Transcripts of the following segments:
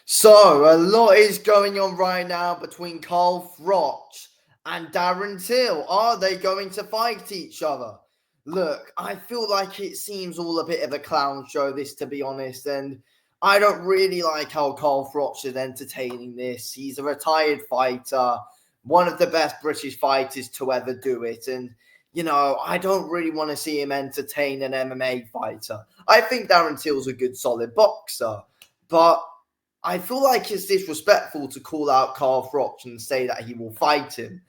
So, a lot is going on right now between Carl Froch and Darren Till. Are they going to fight each other? Look, I feel like it seems all a bit of a clown show, this, to be honest, and I don't really like how Carl Froch is entertaining this. He's a retired fighter, one of the best British fighters to ever do it, and I don't really want to see him entertain an MMA fighter. I think Darren Till's a good, solid boxer, but I feel like it's disrespectful to call out Carl Froch and say that he will fight him,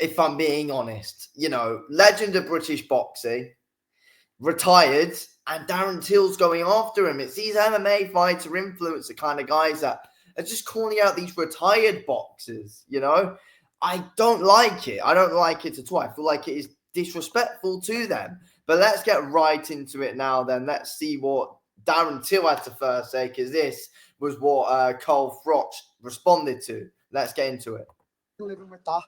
if I'm being honest. Legend of British boxing, retired, and Darren Till's going after him. It's these MMA fighter influencer kind of guys that are just calling out these retired boxers, I don't like it. I don't like it at all. I feel like it is disrespectful to them. But let's get right into it now then. Let's see what Darren Till had to first say, because this was what Carl Froch responded to. Let's get into it. Living with that.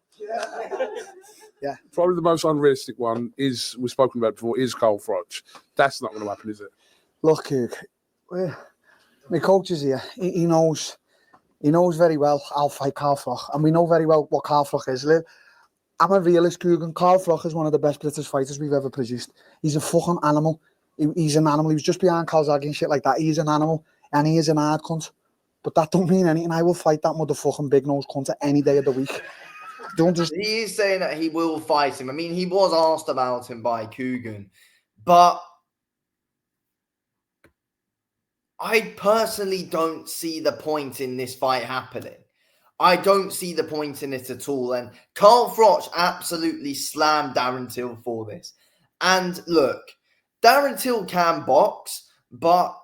Yeah. Probably the most unrealistic one we've spoken about before, is Carl Froch. That's not going to happen, is it? Look, my coach is here. He knows very well I'll fight Carl Froch, and we know very well what Carl Froch is. I'm a realist, Coogan. Carl Froch is one of the best British fighters we've ever produced. He's a fucking animal. He's an animal. He was just behind Calzaghe and shit like that. He's an animal, and he is an hard cunt. But that don't mean anything. I will fight that motherfucking big nose cunt any day of the week. He is saying that he will fight him. I mean, he was asked about him by Coogan, but I personally don't see the point in this fight happening. I don't see the point in it at all. And Carl Froch absolutely slammed Darren Till for this. And look, Darren Till can box, but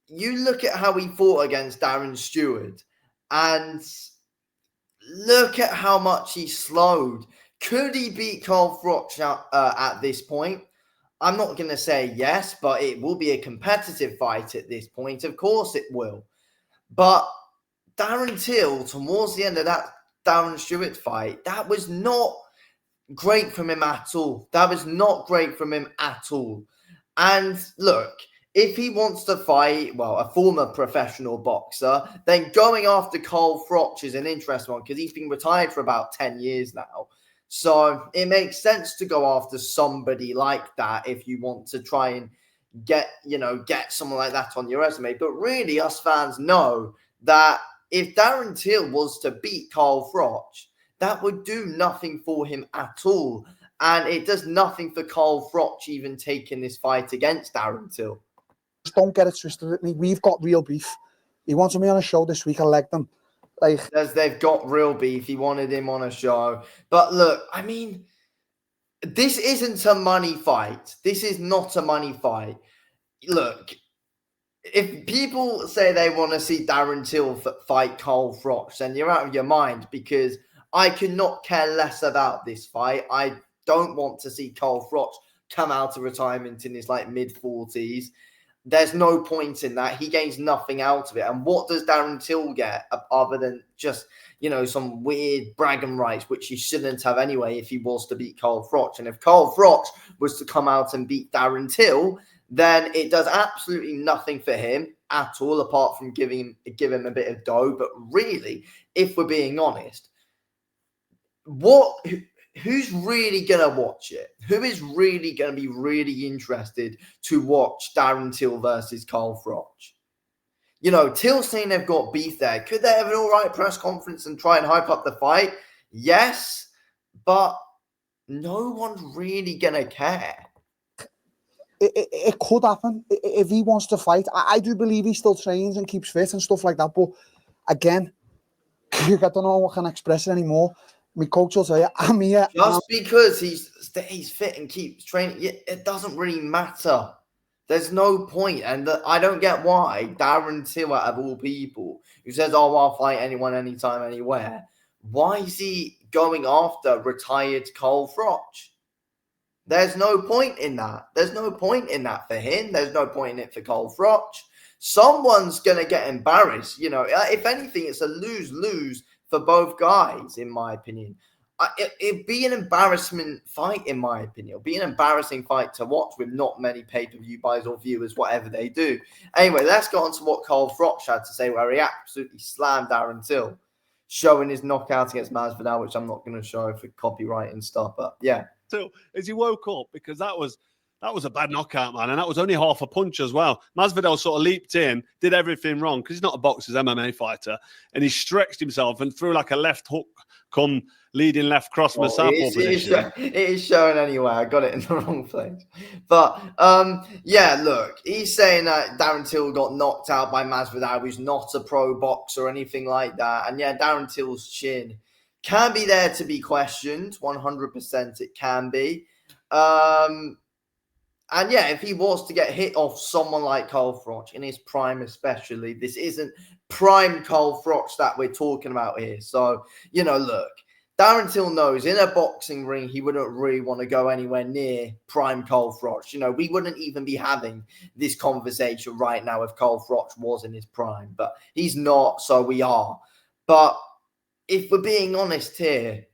you look at how he fought against Darren Stewart and look at how much he slowed. Could he beat Carl Froch at this point? I'm not going to say yes, but it will be a competitive fight at this point. Of course it will. But Darren Till, towards the end of that Darren Stewart fight, that was not great from him at all. That was not great from him at all. And look, if he wants to fight, a former professional boxer, then going after Carl Froch is an interesting one, because he's been retired for about 10 years now. So it makes sense to go after somebody like that if you want to try and get someone like that on your resume. But really, us fans know that if Darren Till was to beat Carl Froch, that would do nothing for him at all. And it does nothing for Carl Froch even taking this fight against Darren Till. Just don't get it twisted with me. We've got real beef. He wanted me on a show this week. I legged him. They've got real beef. He wanted him on a show. But look, I mean, this isn't a money fight. This is not a money fight. Look, if people say they want to see Darren Till fight Carl Froch, then you're out of your mind, because I could not care less about this fight. I don't want to see Carl Froch come out of retirement in his mid-40s. There's no point in that. He gains nothing out of it. And what does Darren Till get other than just, some weird bragging rights, which he shouldn't have anyway if he was to beat Carl Froch? And if Carl Froch was to come out and beat Darren Till, then it does absolutely nothing for him at all, apart from give him a bit of dough. But really, if we're being honest, who's really going to watch it? Who is really going to be really interested to watch Darren Till versus Carl Froch? Till saying they've got beef there. Could they have an all right press conference and try and hype up the fight? Yes, but no one's really going to care. It could happen if he wants to fight. I do believe he still trains and keeps fit and stuff like that. But again, I don't know how I can express it anymore. My coach will say, I'm here. Just because he's fit and keeps training, it doesn't really matter. There's no point. And I don't get why Darren Till, out of all people, who says, I'll fight anyone, anytime, anywhere, why is he going after retired Carl Froch? There's no point in that. There's no point in that for him. There's no point in it for Carl Froch. Someone's going to get embarrassed. If anything, it's a lose-lose for both guys, in my opinion. It'd be an embarrassment fight, in my opinion. It'll be an embarrassing fight to watch with not many pay-per-view buys or viewers, whatever they do. Anyway, let's go on to what Carl Froch had to say, where he absolutely slammed Darren Till, showing his knockout against Masvidal, which I'm not going to show for copyright and stuff. But yeah. So as he woke up, because that was a bad knockout, man, and that was only half a punch as well. Masvidal sort of leaped in, did everything wrong because he's not a boxer, he's an MMA fighter, and he stretched himself and threw like a left hook, come leading left cross from a southpaw position. It is showing anyway. I got it in the wrong place. But yeah, look, he's saying that Darren Till got knocked out by Masvidal, who's not a pro boxer or anything like that. And yeah, Darren Till's chin can be there to be questioned. 100% it can be. And yeah, if he was to get hit off someone like Carl Froch, in his prime especially, this isn't prime Carl Froch that we're talking about here. So, look, Darren Till knows in a boxing ring, he wouldn't really want to go anywhere near prime Carl Froch. We wouldn't even be having this conversation right now if Carl Froch was in his prime. But he's not, so we are. But if we're being honest here,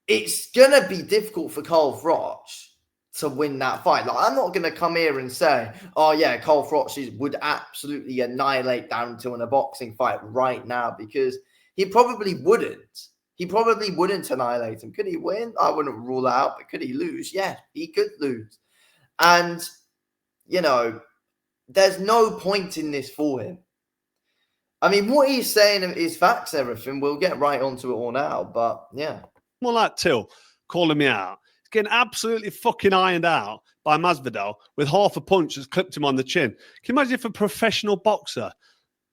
it's going to be difficult for Carl Froch to win that fight. Like, I'm not going to come here and say, oh yeah, Carl Froch would absolutely annihilate Darren Till in a boxing fight right now, because he probably wouldn't. He probably wouldn't annihilate him. Could he win? I wouldn't rule out, but could he lose? Yeah, he could lose. And, there's no point in this for him. I mean, what he's saying is facts and everything. We'll get right onto it all now, but yeah. More like Till calling me out. Getting absolutely fucking ironed out by Masvidal with half a punch that's clipped him on the chin. Can you imagine if a professional boxer,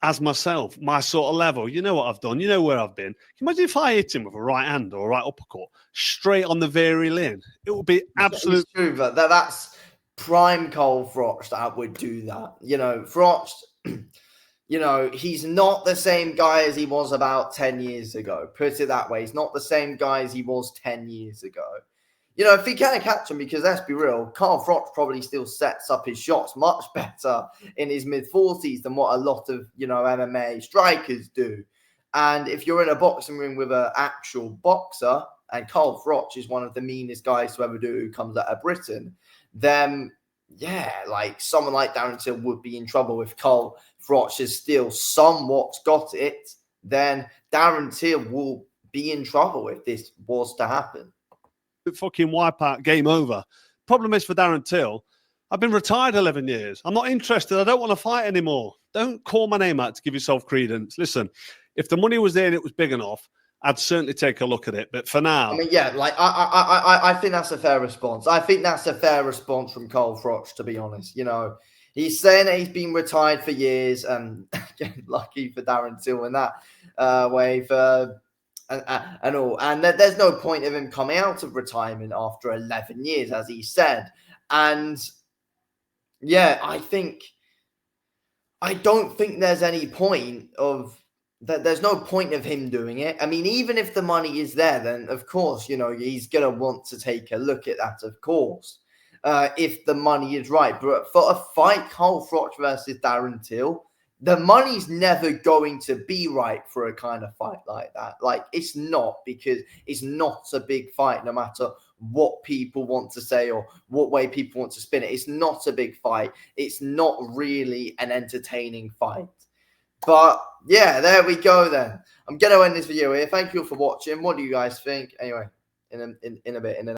as myself, my sort of level, you know what I've done, you know where I've been. Can you imagine if I hit him with a right hand or a right uppercut straight on the very lane? It would be absolute. It's true, but that's prime Carl Froch that would do that. Froch, he's not the same guy as he was about 10 years ago. Put it that way. He's not the same guy as he was 10 years ago. If he can't catch him, because let's be real, Carl Froch probably still sets up his shots much better in his mid-40s than what a lot of, MMA strikers do. And if you're in a boxing ring with an actual boxer, and Carl Froch is one of the meanest guys to ever do who comes out of Britain, then, yeah, like someone like Darren Till would be in trouble. If Carl Froch has still somewhat got it, then Darren Till will be in trouble if this was to happen. Fucking wipeout, game over. Problem is for Darren Till, I've been retired 11 years. I'm not interested. I don't want to fight anymore. Don't call my name out to give yourself credence. Listen, if the money was there and it was big enough, I'd certainly take a look at it. But for now, I mean, yeah, like I think that's a fair response. I think that's a fair response from Carl Froch, to be honest. He's saying that he's been retired for years, and again, lucky for Darren Till in that way for. And all, and there's no point of him coming out of retirement after 11 years, as he said. And yeah, I don't think there's any point of that. There's no point of him doing it. I mean, even if the money is there, then of course, he's gonna want to take a look at that, of course, if the money is right. But for a fight, Carl Froch versus Darren Till, the money's never going to be right for a kind of fight like that. Like, it's not, because it's not a big fight, no matter what people want to say or what way people want to spin it. It's not a big fight. It's not really an entertaining fight. But yeah, there we go then. I'm going to end this video here. Thank you all for watching. What do you guys think? Anyway, in a bit.